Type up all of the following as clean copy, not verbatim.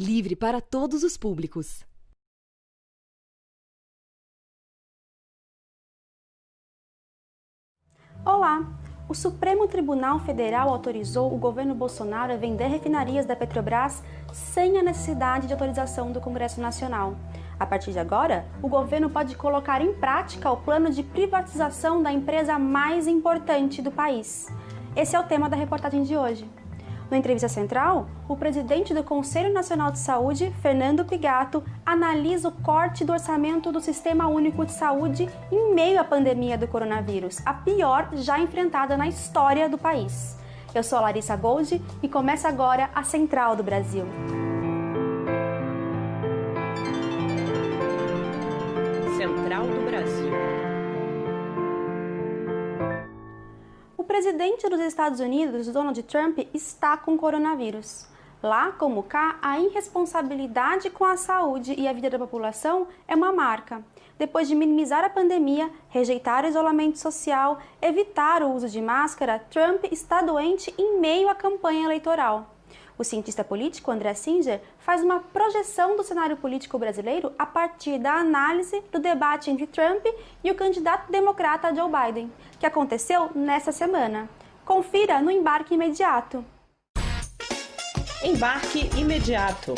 livre para todos os públicos. Olá! O Supremo Tribunal Federal autorizou o governo Bolsonaro a vender refinarias da Petrobras sem a necessidade de autorização do Congresso Nacional. A partir de agora, o governo pode colocar em prática o plano de privatização da empresa mais importante do país. Esse é o tema da reportagem de hoje. Na entrevista central, o presidente do Conselho Nacional de Saúde, Fernando Pigato, analisa o corte do orçamento do Sistema Único de Saúde em meio à pandemia do coronavírus, a pior já enfrentada na história do país. Eu sou a Larissa Goldi e começa agora a Central do Brasil. Central do Brasil. O presidente dos Estados Unidos, Donald Trump, está com coronavírus. Lá, como cá, a irresponsabilidade com a saúde e a vida da população é uma marca. Depois de minimizar a pandemia, rejeitar o isolamento social, evitar o uso de máscara, Trump está doente em meio à campanha eleitoral. O cientista político André Singer faz uma projeção do cenário político brasileiro a partir da análise do debate entre Trump e o candidato democrata Joe Biden, que aconteceu nesta semana. Confira no Embarque Imediato. Embarque Imediato.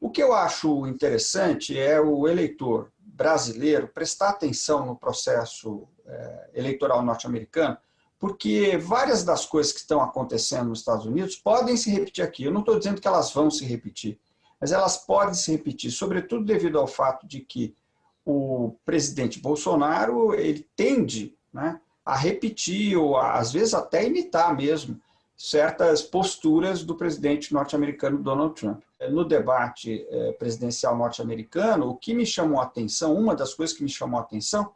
O que eu acho interessante é o eleitor brasileiro prestar atenção no processo eleitoral norte-americano, porque várias das coisas que estão acontecendo nos Estados Unidos podem se repetir aqui. Eu não estou dizendo que elas vão se repetir, mas elas podem se repetir, sobretudo devido ao fato de que o presidente Bolsonaro ele tende, né, a repetir ou às vezes até imitar mesmo certas posturas do presidente norte-americano Donald Trump. No debate presidencial norte-americano, o que me chamou a atenção, uma das coisas que me chamou a atenção,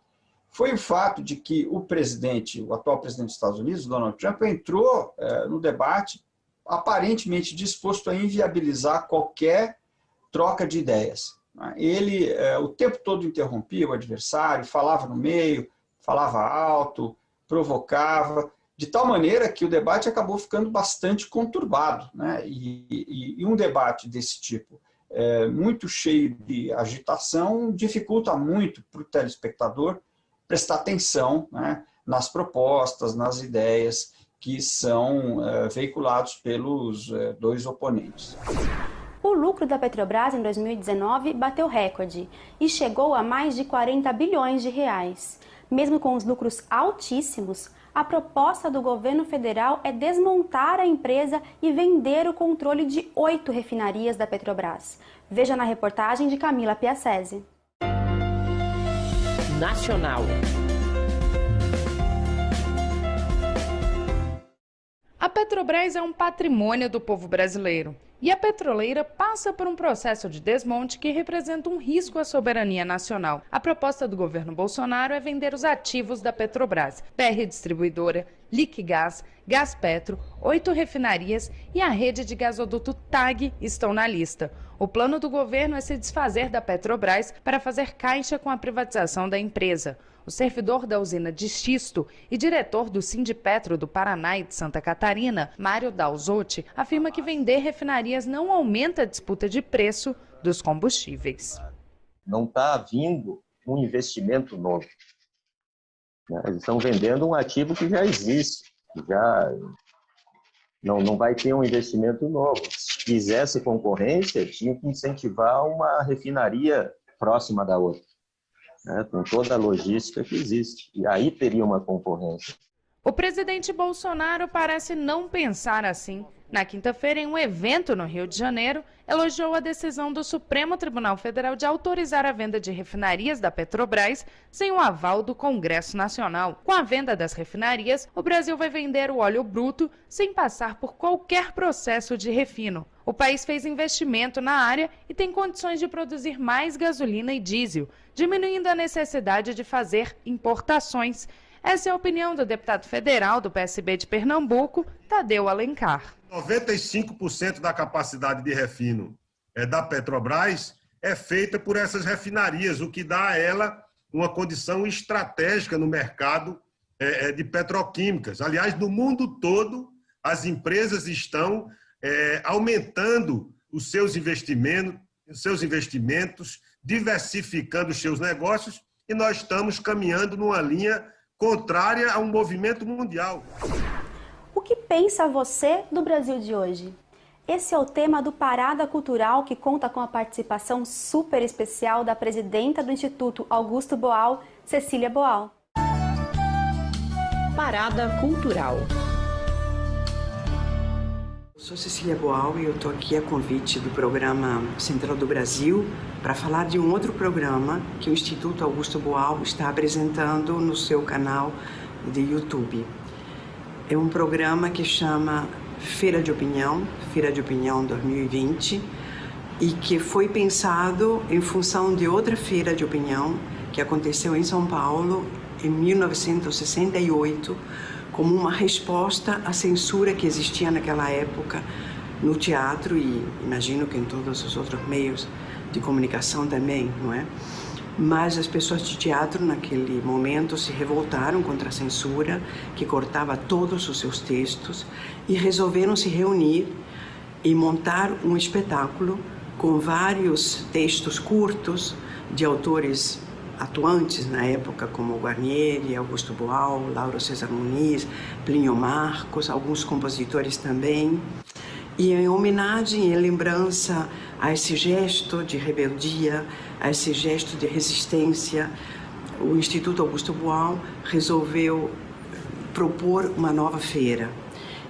foi o fato de que o atual presidente dos Estados Unidos, Donald Trump, entrou no debate aparentemente disposto a inviabilizar qualquer troca de ideias. Ele o tempo todo interrompia o adversário, falava no meio, falava alto, provocava, de tal maneira que o debate acabou ficando bastante conturbado, né? E um debate desse tipo, muito cheio de agitação, dificulta muito para o telespectador prestar atenção, né, nas propostas, nas ideias que são veiculados pelos dois oponentes. O lucro da Petrobras em 2019 bateu recorde e chegou a mais de 40 bilhões de reais. Mesmo com os lucros altíssimos, a proposta do governo federal é desmontar a empresa e vender o controle de 8 refinarias da Petrobras. Veja na reportagem de Camila Piacese. Nacional. A Petrobras é um patrimônio do povo brasileiro e a petroleira passa por um processo de desmonte que representa um risco à soberania nacional. A proposta do governo Bolsonaro é vender os ativos da Petrobras, BR Distribuidora, Liquigás, Gaspetro, 8 refinarias e a rede de gasoduto TAG estão na lista. O plano do governo é se desfazer da Petrobras para fazer caixa com a privatização da empresa. O servidor da usina de xisto e diretor do Sindipetro do Paraná e de Santa Catarina, Mário Dalzotti, afirma que vender refinarias não aumenta a disputa de preço dos combustíveis. Não está vindo um investimento novo. Eles estão vendendo um ativo que já existe, não vai ter um investimento novo. Se quisesse concorrência, tinha que incentivar uma refinaria próxima da outra, né, com toda a logística que existe. E aí teria uma concorrência. O presidente Bolsonaro parece não pensar assim. Na quinta-feira, em um evento no Rio de Janeiro, elogiou a decisão do Supremo Tribunal Federal de autorizar a venda de refinarias da Petrobras sem o aval do Congresso Nacional. Com a venda das refinarias, o Brasil vai vender o óleo bruto sem passar por qualquer processo de refino. O país fez investimento na área e tem condições de produzir mais gasolina e diesel, diminuindo a necessidade de fazer importações. Essa é a opinião do deputado federal do PSB de Pernambuco, Tadeu Alencar. 95% da capacidade de refino da Petrobras é feita por essas refinarias, o que dá a ela uma condição estratégica no mercado de petroquímicas. Aliás, no mundo todo, as empresas estão aumentando os seus investimentos, diversificando os seus negócios, e nós estamos caminhando numa linha contrária a um movimento mundial. O que pensa você do Brasil de hoje? Esse é o tema do Parada Cultural, que conta com a participação super especial da presidenta do Instituto Augusto Boal, Cecília Boal. Parada Cultural. Eu sou Cecília Boal e eu estou aqui a convite do programa Central do Brasil para falar de um outro programa que o Instituto Augusto Boal está apresentando no seu canal de YouTube. É um programa que chama Feira de Opinião 2020, e que foi pensado em função de outra feira de opinião que aconteceu em São Paulo em 1968, como uma resposta à censura que existia naquela época no teatro e imagino que em todos os outros meios de comunicação também, não é? Mas as pessoas de teatro naquele momento se revoltaram contra a censura que cortava todos os seus textos e resolveram se reunir e montar um espetáculo com vários textos curtos de autores atuantes na época, como Guarnieri, Augusto Boal, Lauro César Muniz, Plínio Marcos, alguns compositores também. E em homenagem e lembrança a esse gesto de rebeldia, a esse gesto de resistência, o Instituto Augusto Boal resolveu propor uma nova feira.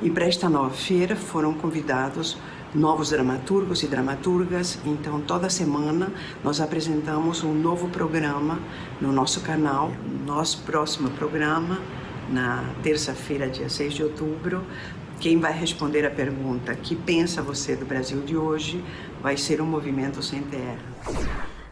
E para esta nova feira foram convidados novos dramaturgos e dramaturgas. Então, toda semana nós apresentamos um novo programa no nosso canal. Nosso próximo programa, na terça-feira, dia 6 de outubro, quem vai responder a pergunta "Que pensa você do Brasil de hoje?" vai ser o Movimento Sem Terra.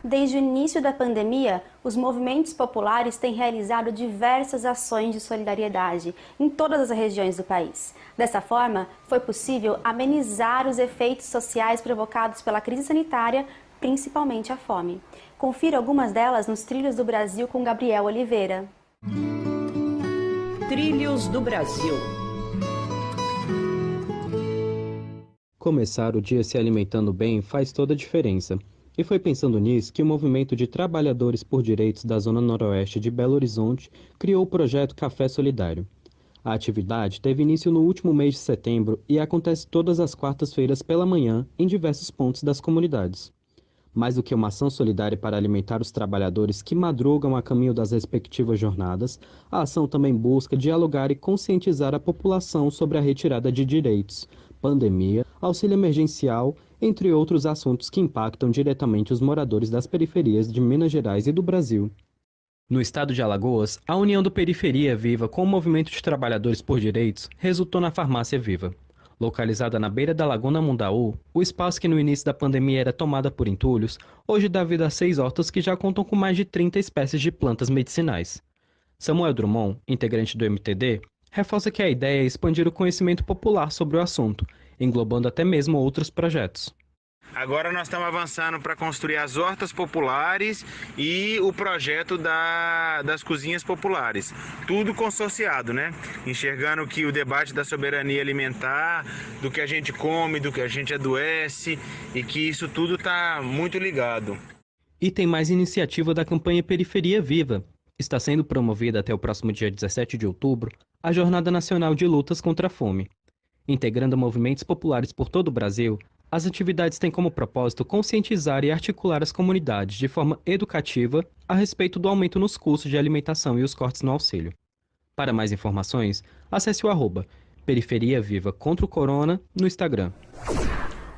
Desde o início da pandemia, os movimentos populares têm realizado diversas ações de solidariedade em todas as regiões do país. Dessa forma, foi possível amenizar os efeitos sociais provocados pela crise sanitária, principalmente a fome. Confira algumas delas nos Trilhos do Brasil com Gabriel Oliveira. Trilhos do Brasil. Começar o dia se alimentando bem faz toda a diferença. E foi pensando nisso que o Movimento de Trabalhadores por Direitos da Zona Noroeste de Belo Horizonte criou o projeto Café Solidário. A atividade teve início no último mês de setembro e acontece todas as quartas-feiras pela manhã em diversos pontos das comunidades. Mais do que uma ação solidária para alimentar os trabalhadores que madrugam a caminho das respectivas jornadas, a ação também busca dialogar e conscientizar a população sobre a retirada de direitos, pandemia, auxílio emergencial, entre outros assuntos que impactam diretamente os moradores das periferias de Minas Gerais e do Brasil. No estado de Alagoas, a união do Periferia Viva com o Movimento de Trabalhadores por Direitos resultou na Farmácia Viva. Localizada na beira da Laguna Mundaú, o espaço que no início da pandemia era tomada por entulhos, hoje dá vida a 6 hortas que já contam com mais de 30 espécies de plantas medicinais. Samuel Drummond, integrante do MTD, reforça que a ideia é expandir o conhecimento popular sobre o assunto, englobando até mesmo outros projetos. Agora nós estamos avançando para construir as hortas populares e o projeto das cozinhas populares. Tudo consorciado, né? Enxergando que o debate da soberania alimentar, do que a gente come, do que a gente adoece, e que isso tudo está muito ligado. E tem mais iniciativa da campanha Periferia Viva. Está sendo promovida até o próximo dia 17 de outubro a Jornada Nacional de Lutas contra a Fome. Integrando movimentos populares por todo o Brasil, as atividades têm como propósito conscientizar e articular as comunidades de forma educativa a respeito do aumento nos custos de alimentação e os cortes no auxílio. Para mais informações, acesse o @Periferia Viva contra o Corona no Instagram.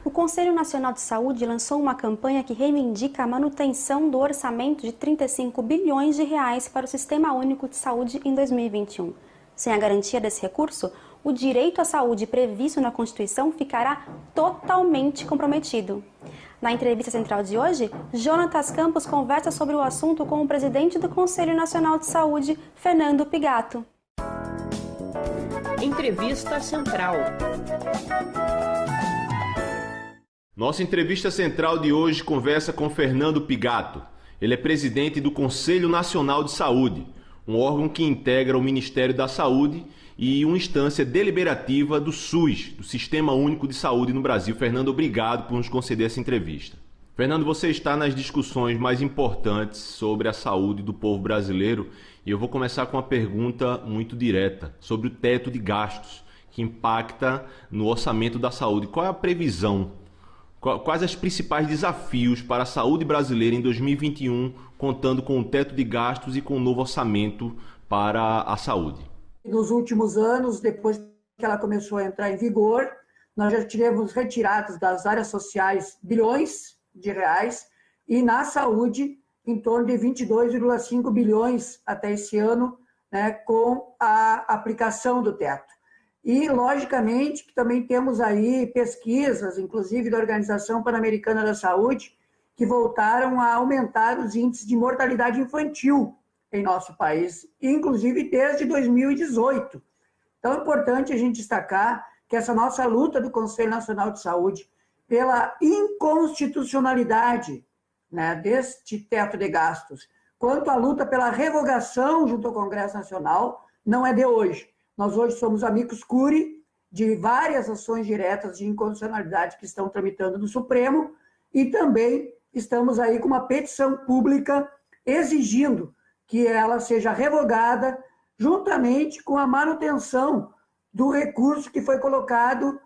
O Conselho Nacional de Saúde lançou uma campanha que reivindica a manutenção do orçamento de 35 bilhões de reais para o Sistema Único de Saúde em 2021. Sem a garantia desse recurso, o direito à saúde previsto na Constituição ficará totalmente comprometido. Na entrevista central de hoje, Jonatas Campos conversa sobre o assunto com o presidente do Conselho Nacional de Saúde, Fernando Pigato. Entrevista Central. Nossa entrevista central de hoje conversa com Fernando Pigato. Ele é presidente do Conselho Nacional de Saúde, um órgão que integra o Ministério da Saúde e uma instância deliberativa do SUS, do Sistema Único de Saúde no Brasil. Fernando, obrigado por nos conceder essa entrevista. Fernando, você está nas discussões mais importantes sobre a saúde do povo brasileiro e eu vou começar com uma pergunta muito direta sobre o teto de gastos que impacta no orçamento da saúde. Qual é a previsão? Quais os principais desafios para a saúde brasileira em 2021, contando com o teto de gastos e com o novo orçamento para a saúde? Nos últimos anos, depois que ela começou a entrar em vigor, nós já tivemos retirados das áreas sociais bilhões de reais e na saúde em torno de 22,5 bilhões até esse ano, né, com a aplicação do teto. E, logicamente, que também temos aí pesquisas, inclusive da Organização Pan-Americana da Saúde, que voltaram a aumentar os índices de mortalidade infantil em nosso país, inclusive desde 2018. Então, é importante a gente destacar que essa nossa luta do Conselho Nacional de Saúde pela inconstitucionalidade, né, deste teto de gastos, quanto à luta pela revogação junto ao Congresso Nacional, não é de hoje. Nós hoje somos amicus curiae de várias ações diretas de inconstitucionalidade que estão tramitando no Supremo e também estamos aí com uma petição pública exigindo que ela seja revogada juntamente com a manutenção do recurso que foi colocado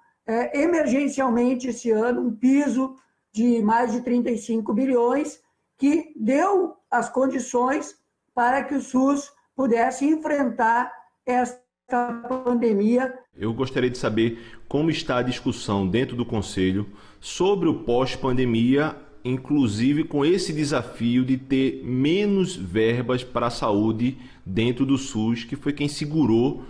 emergencialmente esse ano, um piso de mais de 35 bilhões, que deu as condições para que o SUS pudesse enfrentar esta pandemia. Eu gostaria de saber como está a discussão dentro do Conselho sobre o pós-pandemia, inclusive com esse desafio de ter menos verbas para a saúde dentro do SUS, que foi quem segurou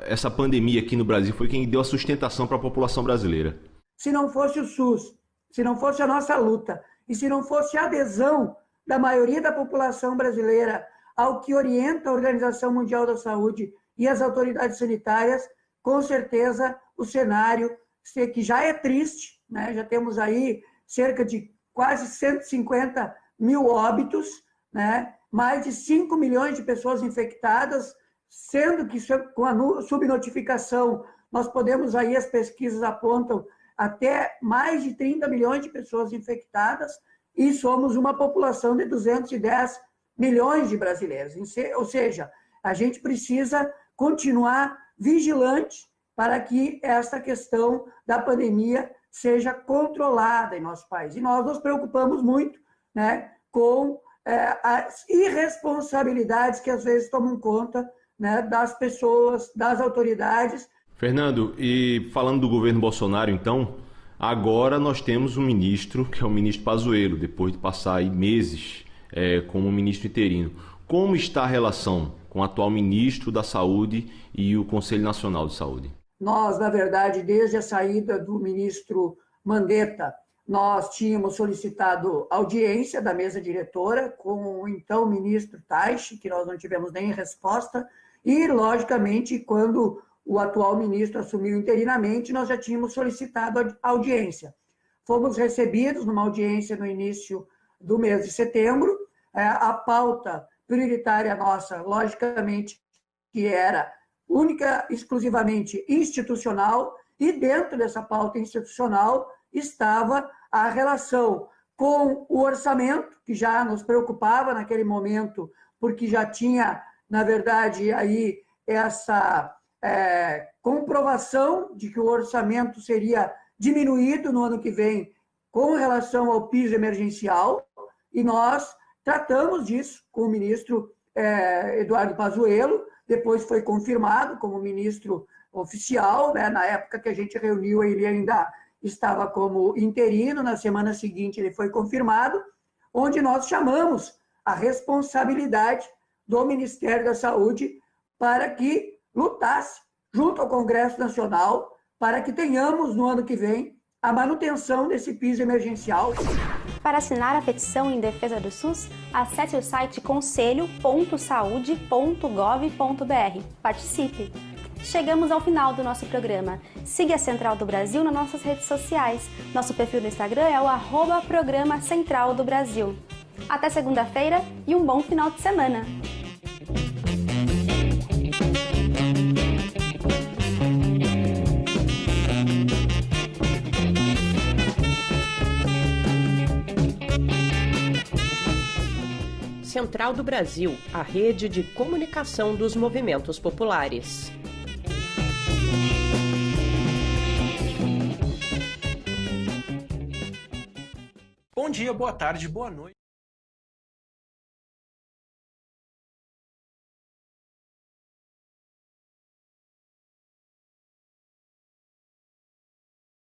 essa pandemia aqui no Brasil, foi quem deu a sustentação para a população brasileira. Se não fosse o SUS, se não fosse a nossa luta e se não fosse a adesão da maioria da população brasileira ao que orienta a Organização Mundial da Saúde e as autoridades sanitárias, com certeza o cenário, que já é triste, né? Já temos aí cerca de quase 150 mil óbitos, né? Mais de 5 milhões de pessoas infectadas, sendo que com a subnotificação nós podemos aí, as pesquisas apontam, até mais de 30 milhões de pessoas infectadas e somos uma população de 210 milhões de brasileiros. Ou seja, a gente precisa continuar vigilante para que esta questão da pandemia seja controlada em nosso país. E nós nos preocupamos muito, né, com as irresponsabilidades que às vezes tomam conta, né, das pessoas, das autoridades. Fernando, e falando do governo Bolsonaro, então, agora nós temos um ministro, que é o ministro Pazuello, depois de passar aí meses como ministro interino. Como está a relação com o atual ministro da Saúde e o Conselho Nacional de Saúde? Nós, na verdade, desde a saída do ministro Mandetta, nós tínhamos solicitado audiência da mesa diretora com o então ministro Taixe, que nós não tivemos nem resposta, e, logicamente, quando o atual ministro assumiu interinamente, nós já tínhamos solicitado audiência. Fomos recebidos numa audiência no início do mês de setembro. A pauta prioritária nossa, logicamente, que era única, exclusivamente institucional, e dentro dessa pauta institucional estava a relação com o orçamento, que já nos preocupava naquele momento, porque já tinha, na verdade, aí essa comprovação de que o orçamento seria diminuído no ano que vem com relação ao piso emergencial, e nós tratamos disso com o ministro Eduardo Pazuello, depois foi confirmado como ministro oficial, né? Na época que a gente reuniu, ele ainda estava como interino, na semana seguinte ele foi confirmado, onde nós chamamos a responsabilidade do Ministério da Saúde para que lutasse junto ao Congresso Nacional para que tenhamos no ano que vem a manutenção desse piso emergencial. Para assinar a petição em defesa do SUS, acesse o site conselho.saude.gov.br. Participe! Chegamos ao final do nosso programa. Siga a Central do Brasil nas nossas redes sociais. Nosso perfil no Instagram é o @programa Central do Brasil. Até segunda-feira e um bom final de semana! Central do Brasil, a rede de comunicação dos movimentos populares. Bom dia, boa tarde, boa noite.